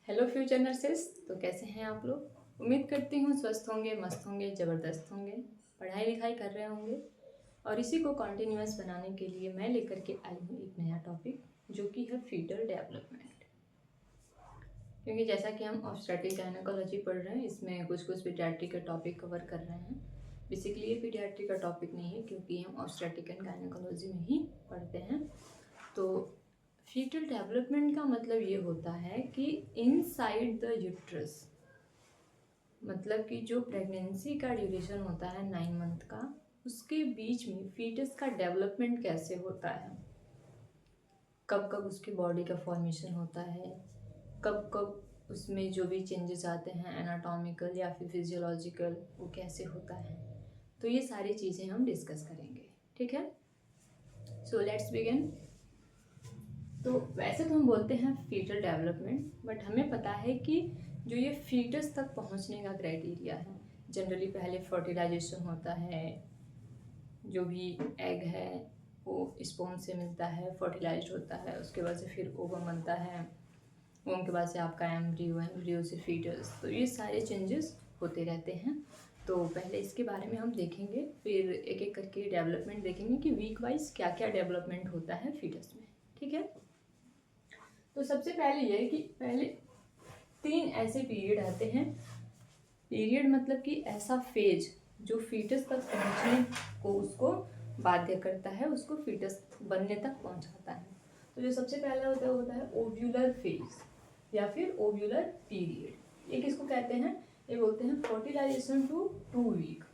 Hello future nurses. तो कैसे हैं आप लोग? उम्मीद करती हूँ स्वस्थ होंगे, मस्त होंगे, ज़बरदस्त होंगे, पढ़ाई लिखाई कर रहे होंगे। और इसी को कॉन्टिन्यूअस बनाने के लिए मैं लेकर के आई हूँ एक नया टॉपिक, जो कि है फीटल डेवलपमेंट। क्योंकि जैसा कि हम ऑब्स्टेट्रिक गायनेकोलॉजी पढ़ रहे हैं, इसमें कुछ कुछ पीडियाट्रिक का टॉपिक कवर कर रहे हैं। बेसिकली ये पीडियाट्रिक का टॉपिक नहीं है, क्योंकि हम ऑब्स्टेट्रिक एंड गायनेकोलॉजी में ही पढ़ते हैं। तो फीटल डेवलपमेंट का मतलब ये होता है कि इनसाइड द यूट्रस, मतलब कि जो प्रेगनेंसी का ड्यूरेशन होता है 9 मंथ का, उसके बीच में फीटस का डेवलपमेंट कैसे होता है, कब कब उसकी बॉडी का फॉर्मेशन होता है, कब कब उसमें जो भी चेंजेस आते हैं एनाटॉमिकल या फिर फिजियोलॉजिकल, वो कैसे होता है। तो ये सारी चीज़ें हम डिस्कस करेंगे, ठीक है। So let's begin. तो वैसे तो हम बोलते हैं फीटल डेवलपमेंट, बट हमें पता है कि जो ये फीटस तक पहुंचने का क्राइटेरिया है, जनरली पहले फर्टिलाइजेशन होता है, जो भी एग है वो स्पर्म से मिलता है, फर्टिलाइज होता है, उसके बाद से फिर ओवम बनता है, ओवम के बाद से आपका एम्ब्रियो, एम्ब्रियो से फीटस। तो ये सारे चेंजेस होते रहते हैं। तो पहले इसके बारे में हम देखेंगे, फिर एक एक करके डेवलपमेंट देखेंगे कि वीक वाइज क्या क्या डेवलपमेंट होता है फीटस में, ठीक है। तो सबसे पहले ये है कि पहले 3 ऐसे पीरियड आते हैं। पीरियड मतलब कि ऐसा फेज जो फीटस तक पहुंचने को उसको बाध्य करता है, उसको फीटस बनने तक पहुंचाता है। तो जो सबसे पहला होता है ओव्यूलर फेज या फिर ओव्यूलर पीरियड। ये किसको कहते हैं? ये बोलते हैं फर्टिलाइजेशन टू 2 वीक।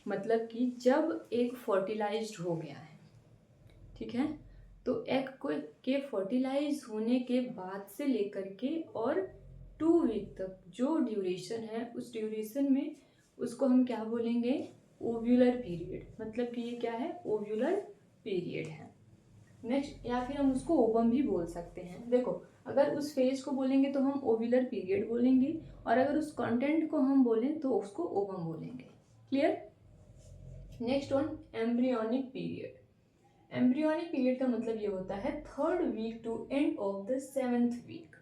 मतलब कि जब एग फर्टिलाइज्ड हो गया है, ठीक है, तो एग को के फर्टिलाइज होने के बाद से लेकर के और 2 वीक तक जो ड्यूरेशन है, उस ड्यूरेशन में उसको हम क्या बोलेंगे? Ovular period. मतलब कि ये क्या है? ओव्यूलर पीरियड है। नेक्स्ट, या फिर हम उसको ओवम भी बोल सकते हैं। देखो, अगर उस फेज को बोलेंगे तो हम ओव्यूलर पीरियड बोलेंगे, और अगर उस कंटेंट को हम बोलें तो उसको ओवम बोलेंगे। Clear? Next one, embryonic period. Embryonic period का मतलब ये होता है 3rd week to end of the 7th week.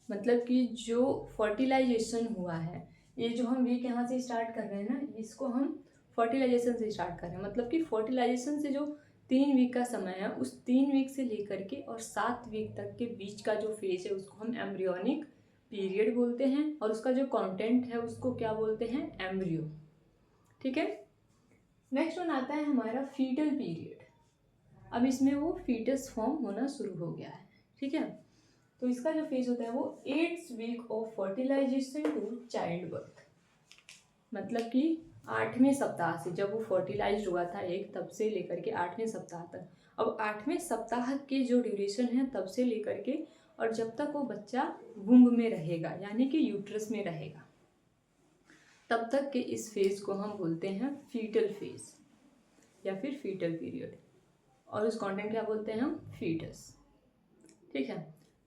मतलब कि जो फर्टिलाइजेशन हुआ है, ये जो हम वीक यहाँ से स्टार्ट कर रहे हैं ना, इसको हम फर्टिलाइजेशन से स्टार्ट कर रहे हैं। मतलब कि फर्टिलाइजेशन से जो 3 वीक का समय है, उस 3 वीक से लेकर के और 7 वीक तक के बीच का जो फेज है, उसको हम एम्ब्रियोनिक पीरियड बोलते हैं। और उसका जो कंटेंट है उसको क्या बोलते हैं? एम्ब्रियो, ठीक है। नेक्स्ट वन आता है हमारा फीटल पीरियड। अब इसमें वो फीटस फॉर्म होना शुरू हो गया है, ठीक है। तो इसका जो फेज होता है वो 8th week of fertilisation to child birth. मतलब कि 8वें सप्ताह से, जब वो फर्टिलाइज हुआ था एक, तब से लेकर के 8वें सप्ताह तक। अब 8वें सप्ताह के जो ड्यूरेशन है तब से लेकर के और जब तक वो बच्चा वुम्ब में रहेगा, यानी कि यूट्रस में रहेगा, तब तक के इस फेज को हम बोलते हैं फीटल फेज या फिर फीटल पीरियड। और उस कंटेंट क्या बोलते हैं हम? फीटस, ठीक है।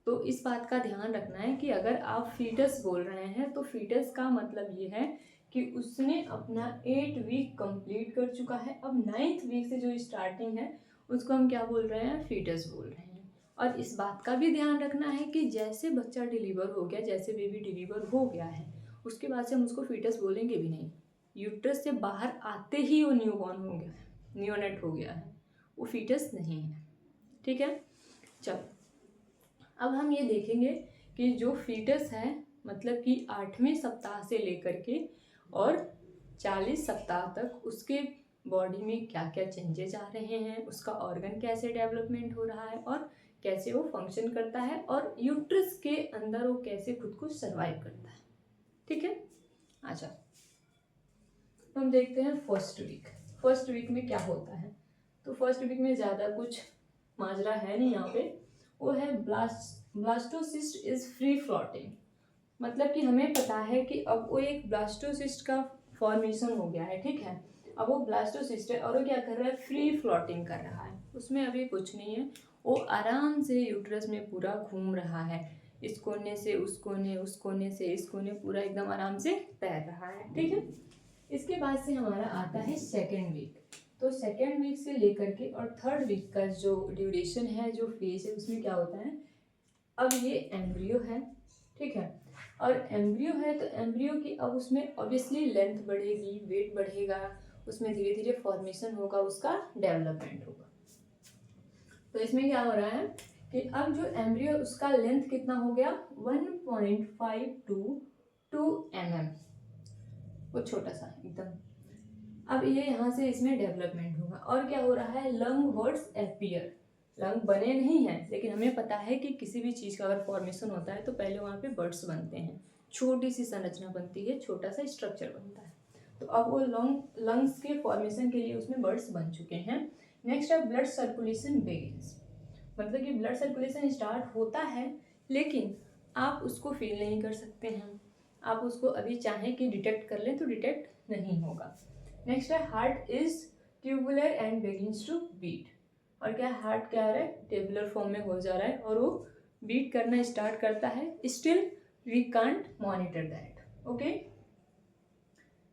तो इस बात का ध्यान रखना है कि अगर आप फीटस बोल रहे हैं तो फीटस का मतलब ये है कि उसने अपना 8 वीक कंप्लीट कर चुका है। अब 9th वीक से जो स्टार्टिंग है उसको हम क्या बोल रहे हैं? फीटस बोल रहे हैं। और इस बात का भी ध्यान रखना है कि जैसे बच्चा डिलीवर हो गया, जैसे बेबी डिलीवर हो गया है, उसके बाद से हम उसको फीटस बोलेंगे भी नहीं। यूट्रस से बाहर आते ही वो न्यूबॉर्न हो गया है, नियोनेट हो गया है, वो फीटस नहीं है, ठीक है। चलो, अब हम ये देखेंगे कि जो फीटस है, मतलब कि 8वें सप्ताह से लेकर के और 40 सप्ताह तक उसके बॉडी में क्या क्या चेंजेस आ रहे हैं, उसका ऑर्गन कैसे डेवलपमेंट हो रहा है और कैसे वो फंक्शन करता है, और यूट्रस के अंदर वो कैसे खुद को सर्वाइव करता है, ठीक है। अच्छा, तो हम देखते हैं फर्स्ट वीक। फर्स्ट वीक में क्या होता है? तो फर्स्ट वीक में ज़्यादा कुछ माजरा है नहीं यहाँ पे। वो है ब्लास्टोसिस्ट इज फ्री फ्लोटिंग। मतलब कि हमें पता है कि अब वो एक ब्लास्टोसिस्ट का फॉर्मेशन हो गया है, ठीक है। अब वो ब्लास्टोसिस्ट है और वो क्या कर रहा है? फ्री फ्लोटिंग कर रहा है। उसमें अभी कुछ नहीं है, वो आराम से यूट्रस में पूरा घूम रहा है, इस कोने से उस कोने, उस कोने से इस कोने, पूरा एकदम आराम से तैर रहा है, ठीक है। इसके बाद से हमारा आता है सेकेंड वीक। तो सेकेंड वीक से लेकर के और 3rd वीक का जो ड्यूरेशन है, जो फेज है, उसमें क्या होता है? अब ये एम्ब्रियो है, ठीक है। और एम्ब्रियो है तो एम्ब्रियो की अब उसमें ऑब्वियसली लेंथ बढ़ेगी, वेट बढ़ेगा, उसमें धीरे धीरे फॉर्मेशन होगा, उसका डेवलपमेंट होगा। तो इसमें क्या हो रहा है कि अब जो एम्ब्रियो उसका लेंथ कितना हो गया 1.52 mm, वो छोटा सा एकदम। अब ये यहाँ से इसमें डेवलपमेंट होगा और क्या हो रहा है लंग वर्ड्स एपियर। लंग बने नहीं हैं लेकिन हमें पता है कि किसी भी चीज़ का अगर फॉर्मेशन होता है तो पहले वहाँ पे बर्ड्स बनते हैं, छोटी सी संरचना बनती है, छोटा सा स्ट्रक्चर बनता है। तो अब वो लंग्स के फॉर्मेशन के लिए उसमें बर्ड्स बन चुके हैं। नेक्स्ट है ब्लड सर्कुलेशन बिगिंस, मतलब कि ब्लड सर्कुलेशन स्टार्ट होता है लेकिन आप उसको फील नहीं कर सकते हैं, आप उसको अभी चाहें कि डिटेक्ट कर लें तो डिटेक्ट नहीं होगा। नेक्स्ट है heart is tubular and begins to beat, और क्या हार्ट क्या है टेबुलर फॉर्म में हो जा रहा है और वो बीट करना स्टार्ट करता है, still we can't monitor that. Okay,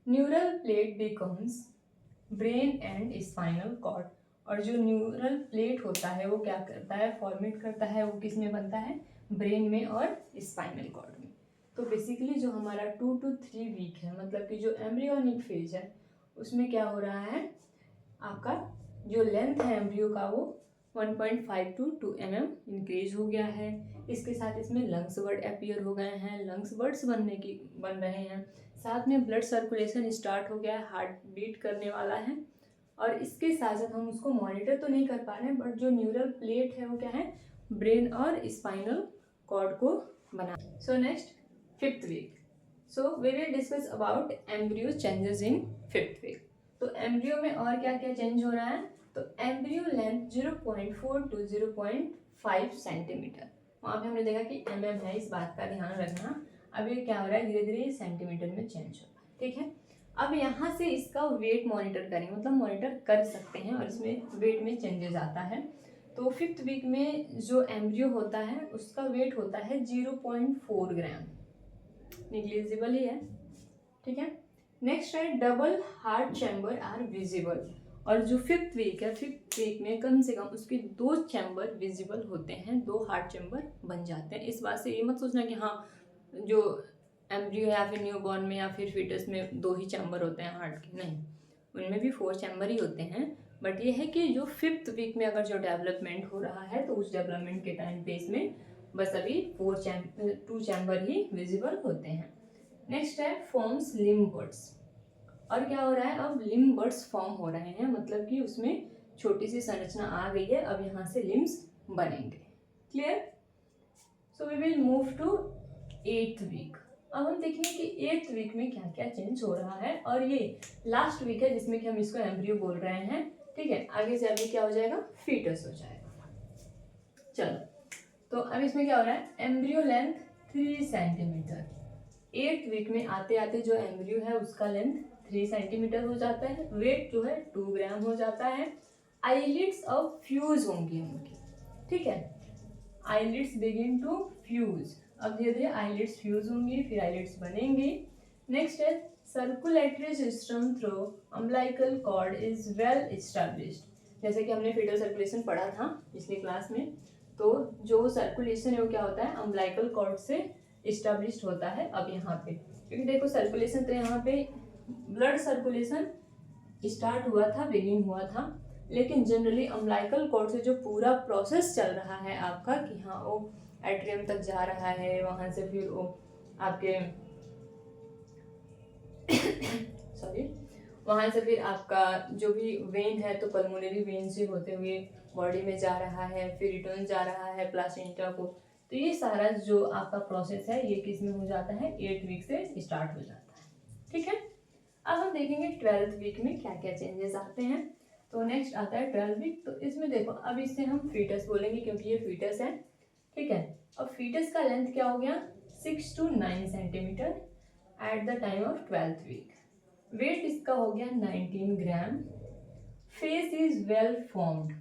neural plate becomes brain and spinal cord, और जो न्यूरल प्लेट होता है वो क्या करता है फॉर्मेट करता है, वो किस में बनता है ब्रेन में और स्पाइनल कॉर्ड में। तो बेसिकली जो हमारा 2 to 3 वीक है, मतलब कि जो एम्ब्रियोनिक फेज है उसमें क्या हो रहा है आपका जो लेंथ है एम्ब्रियो का वो 1.52 mm इंक्रीज हो गया है। इसके साथ इसमें लंग्स वर्ड अपीयर हो गए हैं, लंग्स वर्ड्स बन रहे हैं, साथ में ब्लड सर्कुलेशन स्टार्ट हो गया है, हार्ट बीट करने वाला है। और इसके साथ साथ हम उसको मॉनिटर तो नहीं कर पा रहे हैं बट जो न्यूरल प्लेट है वो क्या है ब्रेन और स्पाइनल कॉर्ड को बना। So next 5th week, so we will discuss about embryo changes in 5th week. तो एम्ब्रियो में और क्या क्या चेंज हो रहा है, तो एम्ब्रियो लेंथ 0.4 to 0.5 सेंटीमीटर, वहाँ पे हमने देखा कि mm है, इस बात का ध्यान रखना। अब ये क्या हो रहा है धीरे धीरे सेंटीमीटर में चेंज हो रहा है, ठीक है। अब यहाँ से इसका वेट मॉनिटर करेंगे, मतलब मॉनिटर कर सकते हैं और इसमें वेट में चेंजेस आता है। तो 5th वीक में जो एम्ब्रियो होता है उसका वेट होता है 0.4 ग्राम, निग्लिजिबल ही है, ठीक है। नेक्स्ट है double heart chamber are visible, और जो 5th वीक है 5th वीक में कम से कम उसके 2 चैम्बर विजिबल होते हैं, 2 हार्ट चैम्बर बन जाते हैं। इस बात से ये मत सोचना कि हाँ जो एम्ब्रियो या फिर न्यूबॉर्न में या फिर फीटस में 2 ही चैम्बर होते हैं हार्ट के, नहीं, उनमें भी 4 चैम्बर ही होते हैं। बट ये है कि जो 5th वीक में अगर जो डेवलपमेंट हो रहा है तो उस डेवलपमेंट के टाइम पे इसमें बस अभी 2 चैम्बर ही विजिबल होते हैं। नेक्स्ट है फॉर्म्स लिम्ब बर्ड्स, और क्या हो रहा है अब लिम्ब बर्ड्स फॉर्म हो रहे हैं, मतलब कि उसमें छोटी सी संरचना आ गई है, अब यहाँ से लिम्स बनेंगे। Clear? So we will move to 8th week. अब हम देखेंगे कि 8th वीक में क्या क्या चेंज हो रहा है, और ये लास्ट वीक है जिसमें कि हम इसको एम्ब्रियो बोल रहे हैं, ठीक है। आगे से अभी क्या हो जाएगा फीटस हो जाएगा। चलो, तो अब इसमें क्या हो रहा है embryo length 3 centimetre, 8th week में आते आते जो एम्ब्रियो है उसका लेंथ 3 सेंटीमीटर हो जाता है, वेट जो है 2 ग्राम हो जाता है। आईलिड्स अब फ्यूज होंगी उनकी, ठीक है, आईलिड्स बिगिन टू फ्यूज, अब धीरे धीरे आईलिड्स फ्यूज होंगी, फिर आईलिड्स बनेंगी। नेक्स्ट है circulatory system through umbilical cord is well established, जैसे कि हमने फीटल सर्कुलेशन पढ़ा था पिछली क्लास में, तो जो सर्कुलेशन है वो क्या होता है अम्बिलिकल कॉर्ड से इस्टेब्लिश्ड होता है। अब यहाँ पे क्योंकि देखो सर्कुलेशन तो यहाँ पे ब्लड सर्कुलेशन स्टार्ट हुआ था, बिगिन हुआ था, लेकिन जनरली अम्बिलिकल कॉर्ड से जो पूरा प्रोसेस चल रहा है आपका कि हाँ वो एट्रियम तक जा रहा है, वहाँ से फिर वो आपके सॉरी वहाँ से फिर आपका जो भी वेन है तो पल्मोनरी वेन से होते हुए बॉडी में जा रहा है, फिर रिटर्न जा रहा है प्लासेंटा को। तो ये सारा जो आपका प्रोसेस है ये किस में हो जाता है 8th वीक से स्टार्ट हो जाता है, ठीक है। अब हम देखेंगे 12th वीक में क्या क्या चेंजेस आते हैं। तो नेक्स्ट आता है 12th वीक, तो इसमें देखो अब इससे हम फीटस बोलेंगे क्योंकि ये फीटस है, ठीक है। अब फीटस का लेंथ क्या हो गया 6 to 9 centimetre at the time of 12th week, weight इसका हो गया 19 gram, face is well formed,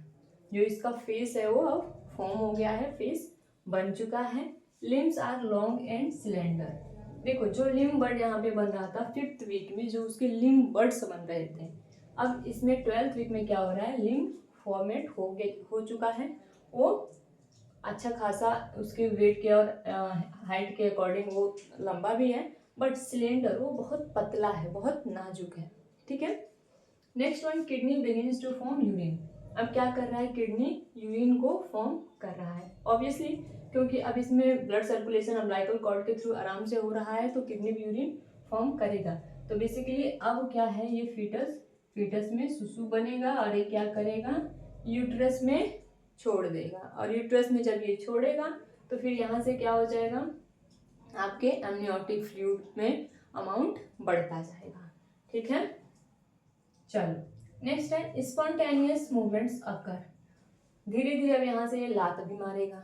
जो इसका फेस है वो अब फॉर्म हो गया है, फेस बन चुका है। Limbs are long and cylinder, देखो जो लिम्ब बर्ड यहाँ पे बन रहा था 5th वीक में, जो उसके लिम्ब बर्ड्स बन रहे थे, अब इसमें 12th वीक में क्या हो रहा है लिम्ब फॉर्मेट हो चुका है, वो अच्छा खासा उसके वेट के और हाइट के अकॉर्डिंग वो लंबा भी है, बट सिलेंडर वो बहुत पतला है, बहुत नाजुक है। ठीक है। Next one, kidney begins to form urine. अब क्या कर रहा है, किडनी यूरिन को फॉर्म कर रहा है ऑब्वियसली, क्योंकि अब इसमें ब्लड सर्कुलेशन अम्बिलिकल कॉर्ड के थ्रू आराम से हो रहा है, तो किडनी भी यूरिन फॉर्म करेगा। तो बेसिकली अब क्या है, ये फीटस में सुसु बनेगा और ये क्या करेगा, यूट्रस में छोड़ देगा। और यूट्रस में जब ये छोड़ेगा तो फिर यहाँ से क्या हो जाएगा, आपके एमनियोटिक फ्लूइड में अमाउंट बढ़ता जाएगा। ठीक है। चलो नेक्स्ट है स्पॉन्टेनियस मूवमेंट्स अकर। धीरे धीरे अब यहाँ से ये लात भी मारेगा,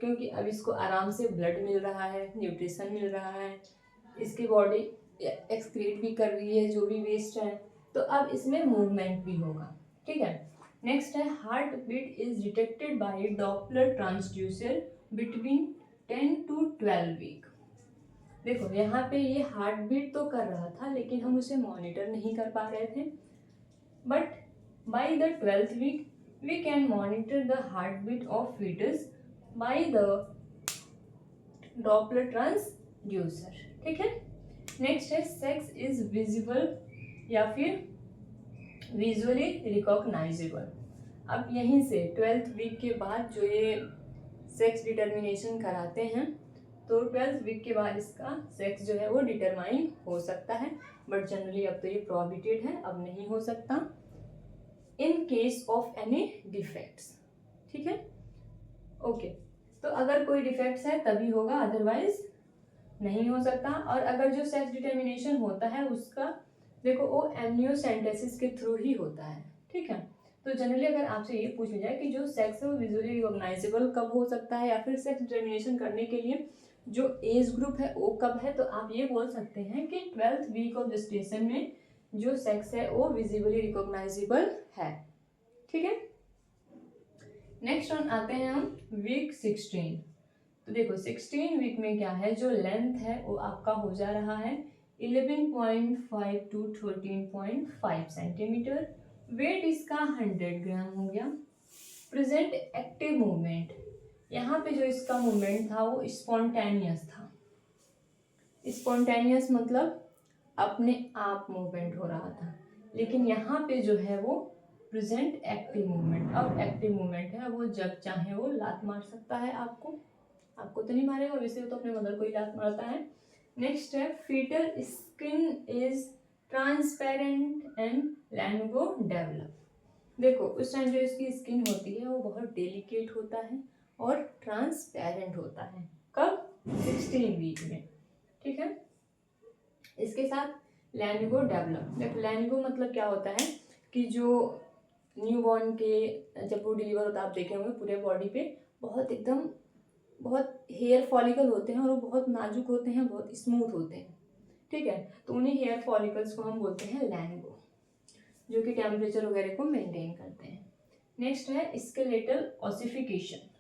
क्योंकि अब इसको आराम से ब्लड मिल रहा है, न्यूट्रिशन मिल रहा है, इसकी बॉडी एक्सक्रीट भी कर रही है जो भी वेस्ट है, तो अब इसमें मूवमेंट भी होगा। ठीक है। नेक्स्ट है heart beat is detected by Doppler transducer between 10 to 12 week. देखो यहाँ पे ये हार्ट बीट तो कर रहा था, लेकिन हम उसे मॉनिटर नहीं कर पा रहे थे, but by the 12th week we can monitor the heart beat of foetus by the Doppler transducer. ठीक है। नेक्स्ट है सेक्स इज विजिबल या फिर विजुअली रिकॉग्नाइजेबल। अब यहीं से 12th वीक के बाद जो ये सेक्स डिटर्मिनेशन कराते हैं, तो 12th वीक के बाद इसका सेक्स जो है वो डिटरमाइन हो सकता है, बट जनरली अब तो ये प्रोहिबिटेड है, अब नहीं हो सकता in case of any defects. ठीक है। ओके, तो अगर कोई डिफेक्ट्स है तभी होगा, अदरवाइज नहीं हो सकता। और अगर जो सेक्स डिटर्मिनेशन होता है उसका देखो वो एमनियोसेंटेसिस के थ्रू ही होता है। ठीक है। तो जनरली अगर आपसे ये पूछ लिया जाए कि जो सेक्स है वो विजुअली रिकॉग्नाइजेबल कब हो सकता है, या फिर सेक्स डिटर्मिनेशन करने के लिए जो एज ग्रुप है वो कब है, तो आप ये बोल सकते हैं कि 12th वीक ऑफ जेस्टेशन में जो सेक्स है वो विजिबली रिकॉग्नाइजेबल है। ठीक है। नेक्स्ट वन आते हैं हम वीक 16। तो देखो 16 वीक में क्या है, जो लेंथ है वो आपका हो जा रहा है 11.5 to 13.5 सेंटीमीटर। वेट इसका 100 ग्राम हो गया। प्रेजेंट एक्टिव मूवमेंट, यहाँ पे जो इसका मूवमेंट था वो स्पॉन्टेनियस था। स्पॉन्टेनियस मतलब अपने आप मूवमेंट हो रहा था, लेकिन यहाँ पे जो है वो प्रेजेंट एक्टिव मूवमेंट। अब एक्टिव मूवमेंट है, वो जब चाहे वो लात मार सकता है आपको तो नहीं मारेगा, वैसे तो अपने मदर को ही लात मारता है। नेक्स्ट है fetal skin is transparent and lanugo develop. देखो उस टाइम जो इसकी स्किन होती है वो बहुत डेलिकेट होता है और ट्रांसपेरेंट होता है। कब? 16 वीक में। ठीक है। इसके साथ लैंगो डेवलप। देखो लैंगो मतलब क्या होता है कि जो न्यूबॉर्न के जब वो डिलीवर होता है, आप देखे होंगे पूरे बॉडी पे बहुत हेयर फॉलिकल होते हैं और वो बहुत नाजुक होते हैं, बहुत स्मूथ होते हैं। ठीक है। तो उन्हीं हेयर फॉलिकल्स को हम बोलते हैं लैंगो, जो कि टेम्परेचर वगैरह को मेंटेन करते हैं। नेक्स्ट है स्केलेटल ऑसिफिकेशन।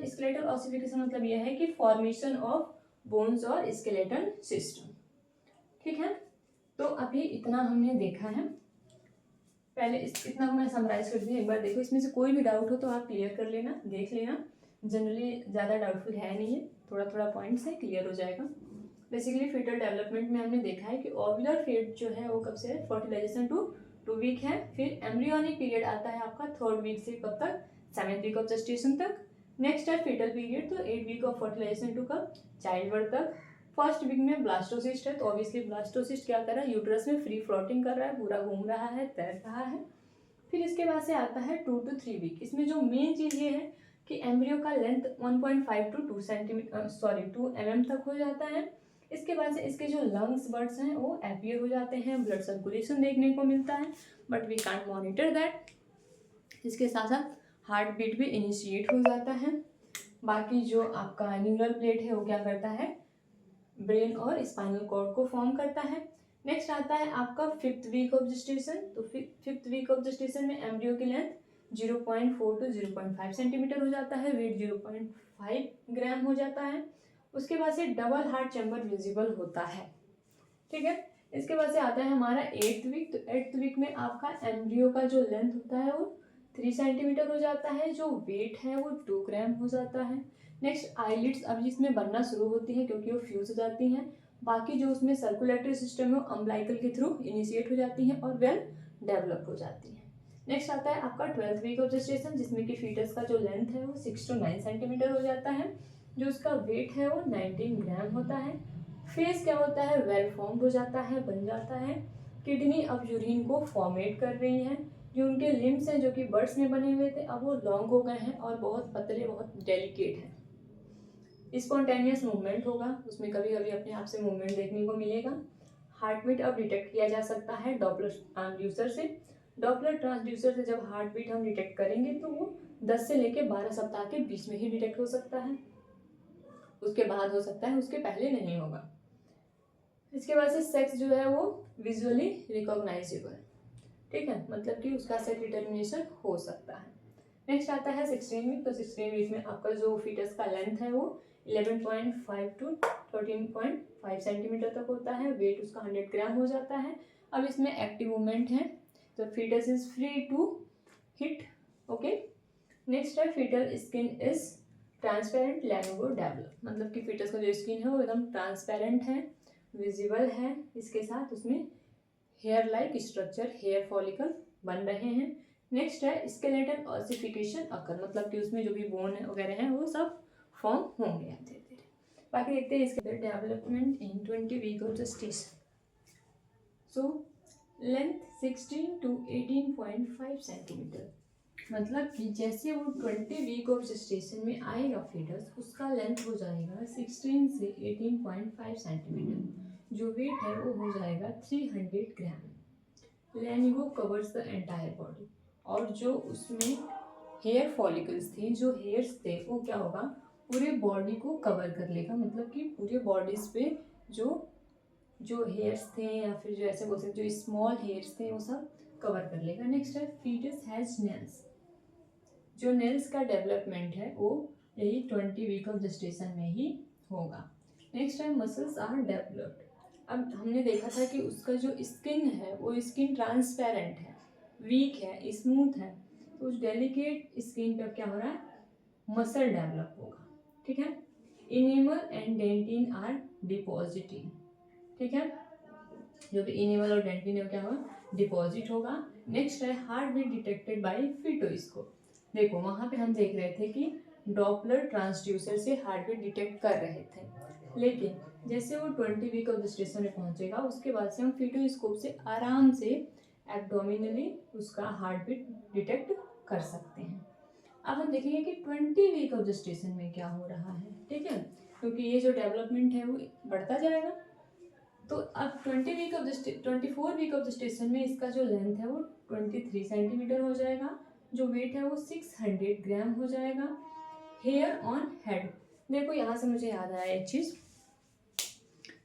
स्केलेटल ऑसिफिकेशन मतलब यह है कि फॉर्मेशन ऑफ बोन्स और स्केलेटन सिस्टम। ठीक है। तो अभी इतना हमने देखा है, पहले इतना मैं समराइज कर दी, एक बार देखो, इसमें से कोई भी डाउट हो तो आप क्लियर कर लेना, देख लेना। जनरली ज़्यादा डाउटफुल है नहीं है, थोड़ा थोड़ा पॉइंट्स है, क्लियर हो जाएगा। बेसिकली फीटल डेवलपमेंट में हमने देखा है कि ओव्यूलर फेज जो है वो कब से है, फर्टिलाइजेशन टू 2 वीक है। फिर एम्ब्रियोनिक पीरियड आता है आपका 3rd वीक से कब तक, 7th वीक ऑफ जेस्टेशन तक। नेक्स्ट है फीटल पीरियड, तो 8 वीक ऑफ फर्टिलाइजेशन टू कब, चाइल्ड बर्थ तक। 1st वीक में ब्लास्टोसिस्ट है, तो ऑब्वियसली ब्लास्टोसिस्ट क्या कर रहा है, यूट्रस में फ्री फ्लोटिंग कर रहा है, पूरा घूम रहा है, तैर रहा है। फिर इसके बाद से आता है 2 to 3 वीक। इसमें जो मेन चीज़ ये है कि एम्ब्रियो का लेंथ 1.5 to 2 सेंटीमीटर 2 mm तक हो जाता है। इसके बाद से इसके जो लंग्स बर्ड्स हैं वो अपीयर हो जाते हैं, ब्लड सर्कुलेशन देखने को मिलता है, but we can't monitor that. इसके साथ साथ हार्ट बीट भी इनिशिएट हो जाता है। बाकी जो आपका न्यूरल प्लेट है वो क्या करता है, ब्रेन और स्पाइनल कॉर्ड को फॉर्म करता है। नेक्स्ट आता है आपका 5th वीक ऑफ जेस्टेशन। तो 5th वीक ऑफ जेस्टेशन में एम्ब्रियो की लेंथ 0.4 to 0.5 सेंटीमीटर हो जाता है, वेट 0.5 ग्राम हो जाता है। उसके बाद से डबल हार्ट चैम्बर विजिबल होता है। ठीक है। इसके बाद से आता है हमारा 8th वीक। तो 8th वीक में आपका एम्ब्रियो का जो लेंथ होता है वो 3 सेंटीमीटर हो जाता है, जो वेट है वो 2 ग्राम हो जाता है। नेक्स्ट आईलिड्स अब इसमें बनना शुरू होती हैं क्योंकि वो फ्यूज हो जाती हैं। बाकी जो उसमें सर्कुलेटरी सिस्टम है वो अम्बिलिकल के थ्रू इनिशिएट हो जाती हैं और वेल डेवलप हो जाती हैं। नेक्स्ट आता है आपका 12th वीक ऑफ जेस्टेशन, जिसमें कि फीटस का जो लेंथ है वो 6 to 9 सेंटीमीटर हो जाता है। जो उसका वेट है वो 19 ग्राम होता है। फेस क्या होता है, वेल फॉर्म्ड हो जाता है, बन जाता है। किडनी अब यूरिन को फॉर्मेट कर रही है। जो उनके लिम्स हैं जो कि बर्ड्स में बने हुए थे अब वो लॉन्ग हो गए हैं और बहुत पतले, बहुत डेलिकेट हैं। स्पॉन्टेनियस मूवमेंट होगा, उसमें कभी कभी अपने आप से मूवमेंट देखने को मिलेगा। हार्ट बीट अब डिटेक्ट किया जा सकता है डॉपलर ट्रांसड्यूसर से। डॉपलर ट्रांसड्यूसर से जब हार्ट बीट हम डिटेक्ट करेंगे तो वो 10 से लेकर 12 सप्ताह के बीच में ही डिटेक्ट हो सकता है, उसके बाद हो सकता है, उसके पहले नहीं होगा। इसके बाद से सेक्स जो है वो विजुअली रिकॉग्नाइजेबल, ठीक है, मतलब कि उसका सेक्स डिटर्मिनेशन हो सकता है। नेक्स्ट आता है 16 वीक। तो 16 वीक में आपका जो फीटस का लेंथ है वो 11.5 to 13.5 सेंटीमीटर तक होता है। वेट उसका 100 ग्राम हो जाता है। अब इसमें एक्टिव मूवमेंट है, तो fetus is free to hit. Okay, next है fetal skin is transparent lanugo develop, मतलब कि फीटस का जो स्किन है वो एकदम ट्रांसपेरेंट है, विजिबल है। इसके साथ उसमें hair like structure, hair follicle बन रहे हैं। नेक्स्ट है स्केलेटन ऑसिफिकेशन अकर, मतलब कि उसमें जो भी बोन वगैरह हैं वो सब फॉर्म होंगे धीरे धीरे। बाकी देखते हैं इसके development in 20 week of gestation. So length 16 to 18.5 centimetre, मतलब कि जैसे वो 20 वीक ऑफ जेस्टेशन में आएगा फीटस, उसका लेंथ हो जाएगा 16 से 18.5 सेंटीमीटर। जो वेट है वो हो जाएगा 300 ग्राम। लैनिगो कवर्स द एंटायर बॉडी, और जो उसमें हेयर फॉलिकल्स थी, जो हेयर्स थे, वो क्या होगा, पूरे बॉडी को कवर कर लेगा, मतलब कि पूरे बॉडीज पे जो जो हेयर्स थे या फिर जो ऐसे बोल सकते जो स्मॉल हेयर्स थे वो सब कवर कर लेगा। नेक्स्ट है फीटस हैज नेल्स, जो नेल्स का डेवलपमेंट है वो यही 20 वीक ऑफ जेस्टेशन में ही होगा। नेक्स्ट है मसल्स आर डेवलप्ड। अब हमने देखा था कि उसका जो स्किन है वो स्किन ट्रांसपेरेंट है, वीक है, स्मूथ है, तो उस डेलिकेट स्किन पे क्या हो रहा है, मसल डेवलप होगा, ठीक है। Enamel and dentin are depositing, ठीक है, जो भी इनेमल और डेंटिन है क्या होगा, डिपॉजिट होगा। नेक्स्ट है हार्ट बीट डिटेक्टेड बाय फीटोस्कोप। देखो वहाँ पे हम देख रहे थे कि डॉपलर ट्रांसड्यूसर से हार्ट बीट डिटेक्ट कर रहे थे, लेकिन जैसे वो 20 वीक ऑफ जेस्टेशन में पहुंचेगा उसके बाद से हम फीटोस्कोप से आराम से एब्डोमिनली उसका हार्ट बीट डिटेक्ट कर सकते हैं। अब हम देखेंगे कि 20 वीक ऑफ जेस्टेशन में क्या हो रहा है, ठीक है, क्योंकि ये जो डेवलपमेंट है वो बढ़ता जाएगा। तो अब 24 वीक ऑफ जेस्टेशन में इसका जो लेंथ है वो 23 सेंटीमीटर हो जाएगा। जो वेट है वो 600 ग्राम हो जाएगा। हेयर ऑन हेड, देखो यहाँ से मुझे याद आया एक चीज़।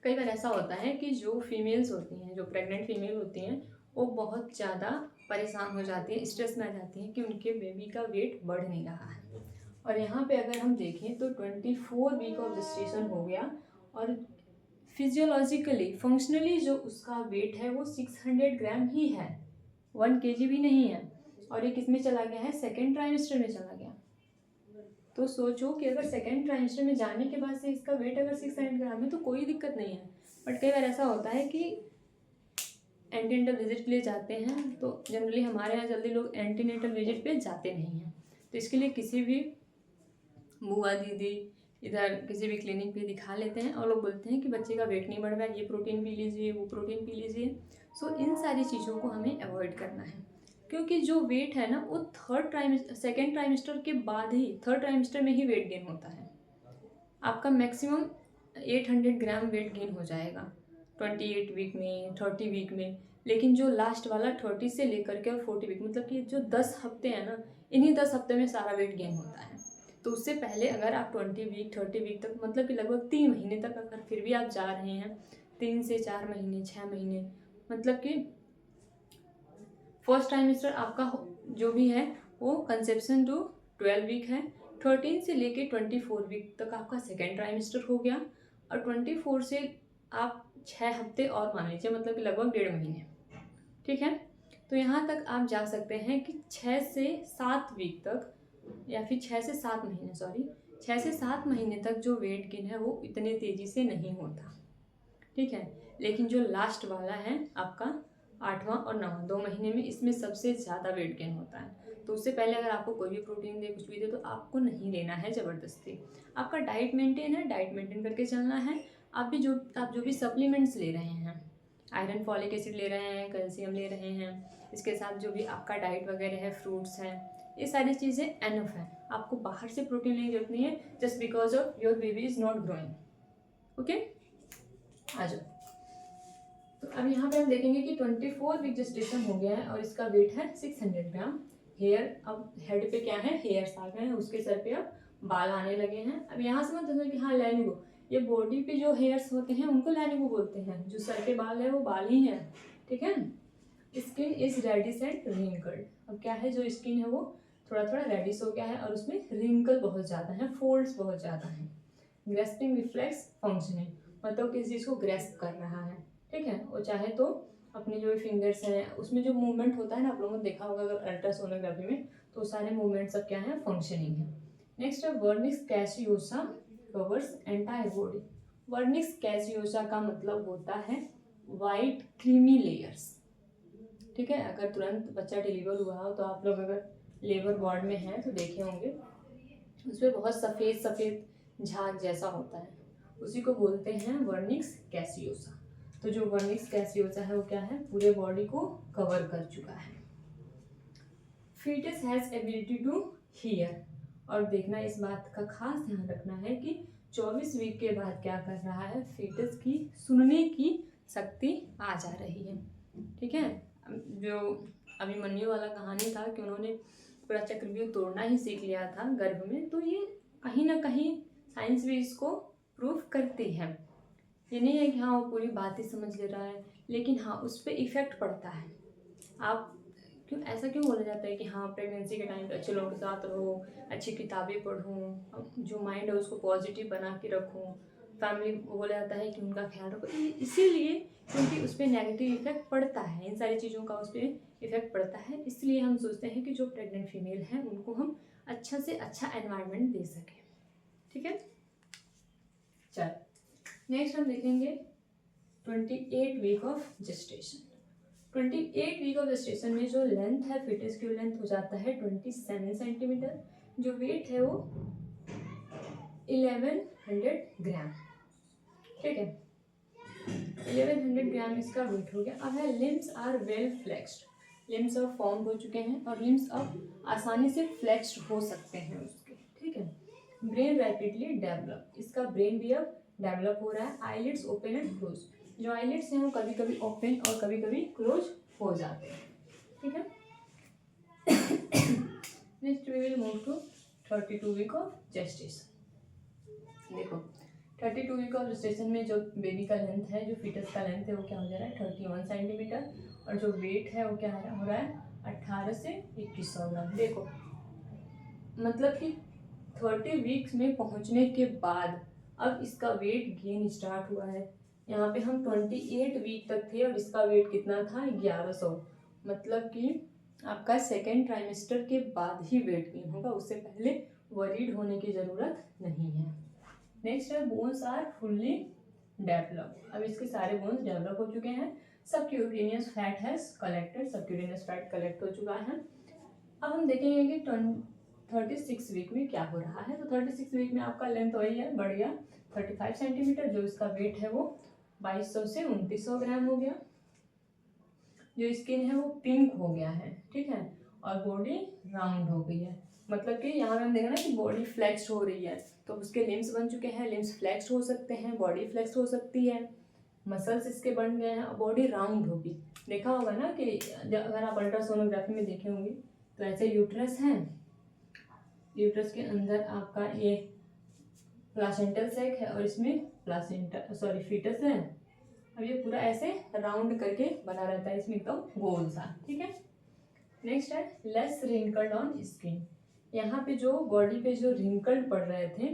कई बार ऐसा होता है कि जो फीमेल्स होती हैं, जो प्रेग्नेंट फीमेल होती हैं, वो बहुत ज़्यादा परेशान हो जाती है, स्ट्रेस में आ जाती हैं कि उनके बेबी का वेट बढ़ नहीं रहा है। और यहाँ पे अगर हम देखें तो 24 वीक ऑफ जेस्टेशन हो गया और फिजियोलॉजिकली फंक्शनली जो उसका वेट है वो 600 ग्राम ही है, 1 kg भी नहीं है। और ये किस में चला गया है, सेकेंड ट्राइमेस्टर में चला गया। तो सोचो कि अगर सेकेंड ट्राइमेस्टर में जाने के बाद से इसका वेट अगर 600 ग्राम है तो कोई दिक्कत नहीं है। बट कई बार ऐसा होता है कि एंटीनेटल विजिट के लिए जाते हैं तो जनरली हमारे यहाँ जल्दी लोग एंटीनेटल विजिट पे जाते नहीं हैं। तो इसके लिए किसी भी बुआ दीदी इधर किसी भी क्लिनिक पे दिखा लेते हैं और लोग बोलते हैं कि बच्चे का वेट नहीं बढ़ रहा है, ये प्रोटीन पी लीजिए, वो प्रोटीन पी लीजिए। सो इन सारी चीज़ों को हमें अवॉइड करना है, क्योंकि जो वेट है ना वो सेकेंड ट्राइमेस्टर के बाद ही, थर्ड ट्राइमेस्टर में ही वेट गेन होता है। आपका मैक्सिमम 800 ग्राम वेट गेन हो जाएगा 28 वीक में, 30 वीक में। लेकिन जो लास्ट वाला 30 से लेकर के और 40 वीक, मतलब कि जो 10 हफ्ते हैं ना, इन्हीं 10 हफ्ते में सारा वेट गेन होता है। तो उससे पहले अगर आप 20 वीक 30 वीक तक, मतलब कि लगभग 3 महीने तक अगर फिर भी आप जा रहे हैं, 3 से 4 महीने, 6 महीने, मतलब कि फर्स्ट ट्राइमेस्टर आपका जो भी है वो कंसेप्शन टू 12 वीक है, 13 से लेके 24 वीक तक आपका सेकेंड ट्राइमेस्टर हो गया, और 24 से आप 6 हफ्ते और मान लीजिए, मतलब कि लगभग 1.5 महीने, ठीक है। तो यहाँ तक आप जा सकते हैं कि 6 से 7 वीक तक, या फिर 6 से 7 महीने, सॉरी 6 से 7 महीने तक जो वेट गेन है वो इतने तेज़ी से नहीं होता, ठीक है। लेकिन जो लास्ट वाला है आपका 8वां और 9वां 2 महीने में, इसमें सबसे ज़्यादा वेट गेन होता है। तो उससे पहले अगर आपको कोई भी प्रोटीन दे, कुछ भी दे, तो आपको नहीं लेना है ज़बरदस्ती। आपका डाइट मेंटेन है, डाइट मेंटेन करके चलना है। आप जो भी सप्लीमेंट्स ले रहे हैं, आयरन, फॉलिक एसिड ले रहे हैं, कैल्शियम ले रहे हैं, इसके साथ जो भी आपका डाइट वगैरह है, फ्रूट्स हैं, ये सारी चीज़ें एनफ हैं। आपको बाहर से प्रोटीन लेने की जरूरत नहीं है, just because of your baby is not growing. Okay, आ जाओ। तो अब यहाँ पे हम देखेंगे कि 24 वीक जेस्टेशन हो गया है और इसका वेट है 600 ग्राम। हेयर, अब हेड पे क्या है, हेयर्स आ गए हैं, उसके सर पे अब बाल आने लगे हैं। अब यहाँ से मत समझो कि हाँ लैनिगो, ये बॉडी पे जो हेयर्स होते हैं उनको लैनिगो बोलते हैं, जो सर पे बाल है वो बाल ही है, ठीक है। Skin is reddish and wrinkled. अब क्या है, जो स्किन है वो थोड़ा थोड़ा रेडिश हो गया है और उसमें रिंकल बहुत ज़्यादा है, फोल्ड्स बहुत ज़्यादा हैं। ग्रेस्पिंग रिफ्लेक्स फंक्शनिंग, मतलब किसी चीज़ को ग्रेस्प कर रहा है, ठीक है। वो चाहे तो अपने जो फिंगर्स हैं उसमें जो मूवमेंट होता है ना, आप लोगों ने देखा होगा अगर अल्ट्रासोनोग्राफी में, तो सारे मूवमेंट सब क्या है, फंक्शनिंग है। नेक्स्ट है vernix caseosa covers entire body. Vernix caseosa का मतलब होता है वाइट क्रीमी लेयर्स, ठीक है। अगर तुरंत बच्चा डिलीवर हुआ हो तो आप लोग अगर लेबर वार्ड में हैं तो देखे होंगे, उस पर बहुत सफ़ेद सफ़ेद झाग जैसा होता है, उसी को बोलते हैं वर्निक्स कैसियोसा। तो जो वर्निक्स कैसियोसा है वो क्या है, पूरे बॉडी को कवर कर चुका है। Foetus has ability to hear, और देखना इस बात का खास ध्यान रखना है कि 24 वीक के बाद क्या कर रहा है, फीटस की सुनने की शक्ति आ जा रही है, ठीक है। जो अभिमन्यु वाला कहानी था कि उन्होंने पूरा चक्रव्यूह तोड़ना ही सीख लिया था गर्भ में, तो ये कहीं ना कहीं साइंस भी इसको प्रूव करती है। ये नहीं है कि हाँ वो पूरी बात ही समझ ले रहा है, लेकिन हाँ उस पर इफ़ेक्ट पड़ता है। आप क्यों ऐसा क्यों बोला जाता है कि हाँ प्रेगनेंसी के टाइम पे अच्छे लोगों के साथ रहो, अच्छी किताबें पढ़ूँ, जो माइंड है उसको पॉजिटिव बना के रखूँ, फैमिली बोला जाता है कि उनका ख्याल रखो, इसीलिए क्योंकि उस पर नेगेटिव इफेक्ट पड़ता है, इन सारी चीज़ों का उस पर इफेक्ट पड़ता है, इसलिए हम सोचते हैं कि जो प्रेग्नेंट फीमेल है उनको हम अच्छा से अच्छा एनवायरनमेंट दे सकें, ठीक है। चल नेक्स्ट हम देखेंगे 28 week of gestation. 28 week of gestation में जो लेंथ है फिटस की लेंथ हो जाता है 27 सेंटीमीटर, जो वेट है वो 1100 ग्राम, ठीक है। 1100 ग्राम इसका वेट हो गया। अब है limbs are well flexed, limbs अब फॉर्म हो चुके हैं और लिम्स अब आसानी से फ्लेक्स्ड हो सकते हैं उसके, ठीक है। ब्रेन रैपिडली डेवलप, इसका ब्रेन भी अब डेवलप हो रहा है। आईलिड्स ओपन एंड क्लोज, जो आईलिड्स हैं वो कभी कभी ओपन और कभी कभी क्लोज हो जाते हैं, ठीक है। Next we will move to 32 week of gestation. देखो 32 वीक ऑफ जेस्टेशन में जो बेबी का लेंथ है, जो फीटस का लेंथ है वो क्या हो जा रहा है 31 सेंटीमीटर, और जो वेट है वो क्या हो रहा है 18 से 2100 ग्राम। देखो मतलब कि 30 वीक्स में पहुंचने के बाद अब इसका वेट गेन स्टार्ट हुआ है। यहाँ पे हम 28 वीक तक थे और इसका वेट कितना था 1100, मतलब कि आपका सेकेंड ट्राइमेस्टर के बाद ही वेट गेन होगा, उससे पहले वरीड होने की ज़रूरत नहीं है। नेक्स्ट है बोन्स आर फुल्ली डेवलप, अब इसके सारे बोन्स डेवलप हो चुके हैं। Subcutaneous fat has collected, subcutaneous fat collect हो चुका है। अब हम देखेंगे कि 36 वीक में क्या हो रहा है। तो 36 वीक में आपका लेंथ वही है, बढ़ गया 35 सेंटीमीटर, जो इसका वेट है वो 2200 से 2900 ग्राम हो गया। जो स्किन है वो पिंक हो गया है, ठीक है, और बॉडी राउंड हो गई है, मतलब कि यहाँ पे हम देखें ना कि बॉडी फ्लेक्स्ड हो रही है, तो उसके लिम्स बन चुके हैं, लिम्स फ्लेक्स्ड हो सकते हैं, बॉडी फ्लेक्स्ड हो सकती है, मसल्स इसके बन गए हैं और बॉडी राउंड होगी। देखा होगा ना कि अगर आप अल्ट्रासोनोग्राफी में देखे होंगे तो ऐसे यूट्रस है, यूट्रस के अंदर आपका ये प्लासेंटल सैक है और इसमें फीटस है। अब ये पूरा ऐसे राउंड करके बना रहता है, इसमें एकदम गोल सा, ठीक है। नेक्स्ट है लेस रिंकल्ड ऑन स्किन, यहाँ पे जो बॉडी पे जो रिंकल्ड पड़ रहे थे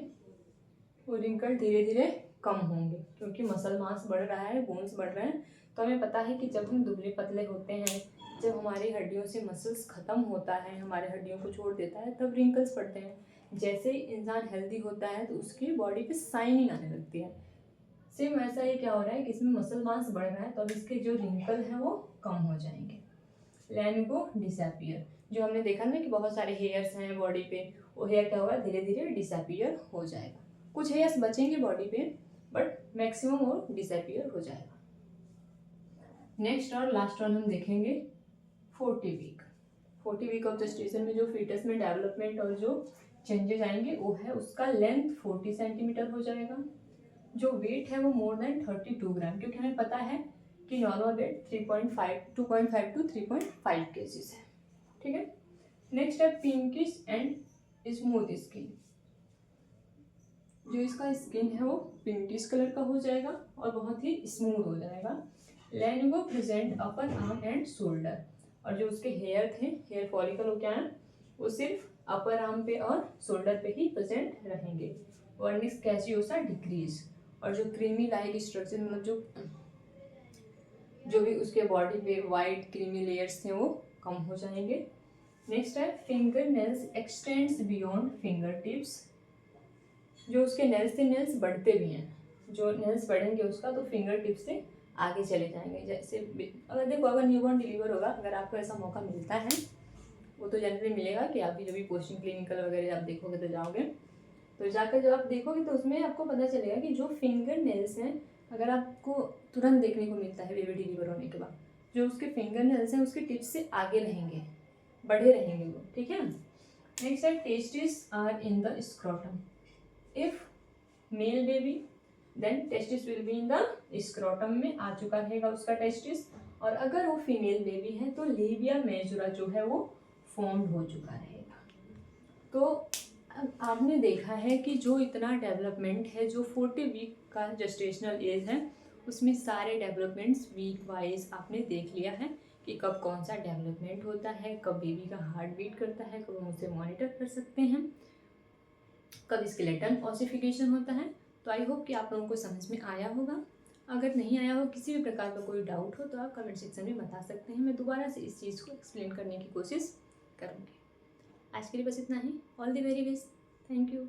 वो रिंकल्ड धीरे धीरे कम होंगे, क्योंकि मसल मास बढ़ रहा है, बोन्स बढ़ रहे हैं। तो हमें पता है कि जब हम दुबले पतले होते हैं, जब हमारी हड्डियों से मसल्स खत्म होता है, हमारे हड्डियों को छोड़ देता है, तब रिंकल्स पड़ते हैं। जैसे इंसान हेल्दी होता है तो उसकी बॉडी पे शाइनिंग आने लगती है। सेम वैसा ही क्या हो रहा है कि इसमें मसल मास बढ़ रहा है तो अब इसके जो रिंकल हैं वो कम हो जाएंगे, लैन को डिसअपियर। जो हमने देखा ना कि बहुत सारे हेयर्स हैं बॉडी पे, वो हेयर क्या होगा धीरे धीरे डिसअपियर हो जाएगा। कुछ हेयर्स बचेंगे बॉडी पे बट मैक्सिमम वो डिसअपियर हो जाएगा। नेक्स्ट और लास्ट वन हम देखेंगे 40 वीक। 40 वीक ऑफ जेस्टेशन में जो फीटस में डेवलपमेंट और जो चेंजेस आएंगे वो है उसका लेंथ 40 सेंटीमीटर हो जाएगा। जो वेट है वो मोर देन 32 ग्राम, क्योंकि हमें पता है कि नॉर्मल वेट 2.5 टू 3.5 केजीज है। ठीक है। नेक्स्ट है पिंकिश एंड स्मूथ स्किन। जो इसका स्किन है वो पिंकिश कलर का हो जाएगा और बहुत ही स्मूथ हो जाएगा। Lanugo present upper arm and shoulder. और जो उसके हेयर थे, हेयर फॉलिकल वो क्या है, वो सिर्फ अपर आर्म पे और शोल्डर पे ही प्रेजेंट रहेंगे। वर्निस कैसियोसा डिक्रीज। और जो क्रीमी लाइक स्ट्रक्चर मतलब जो भी उसके बॉडी पे वाइट क्रीमी लेयर्स थे वो कम हो जाएंगे। नेक्स्ट है finger nails x tends beyond finger tips. जो उसके नेल्स थे, नेल्स बढ़ते भी हैं। जो नेल्स बढ़ेंगे उसका तो फिंगर टिप्स से आगे चले जाएंगे। जैसे अगर देखो, अगर न्यूबॉर्न डिलीवर होगा, अगर आपको ऐसा मौका मिलता है, वो तो जनरली मिलेगा कि आप जब भी पोस्टिंग क्लिनिकल वगैरह आप देखोगे तो जाओगे, तो जाकर जब आप देखोगे तो उसमें आपको पता चलेगा कि जो फिंगर नेल्स हैं, अगर आपको तुरंत देखने को मिलता है बेबी डिलीवर होने के बाद, जो उसके फिंगर नेल्स हैं उसके टिप्स से आगे रहेंगे, बढ़े रहेंगे वो। ठीक है। नेक्स्ट है testis are in the scrotum. If male baby then testis will be in the scrotum में आ चुका रहेगा उसका टेस्टिस। और अगर वो फीमेल बेबी है तो लेबिया मेजोरा जो है वो फॉर्म हो चुका रहेगा। तो आपने देखा है कि जो इतना डेवलपमेंट है, जो 40 वीक का जेस्टेशनल एज है, उसमें सारे डेवलपमेंट्स वीक वाइज आपने देख लिया है कि कब कौन सा डेवलपमेंट होता है, कब बेबी का हार्ट बीट करता है, कब हम उसे मॉनिटर कर सकते हैं, कब स्केलेटन ऑसिफिकेशन होता है। तो आई होप कि आप लोगों को समझ में आया होगा। अगर नहीं आया हो, किसी भी प्रकार का कोई डाउट हो, तो आप कमेंट सेक्शन में बता सकते हैं। मैं दोबारा से इस चीज़ को एक्सप्लेन करने की कोशिश करूँगी। आज के लिए बस इतना ही। All the very best. Thank you.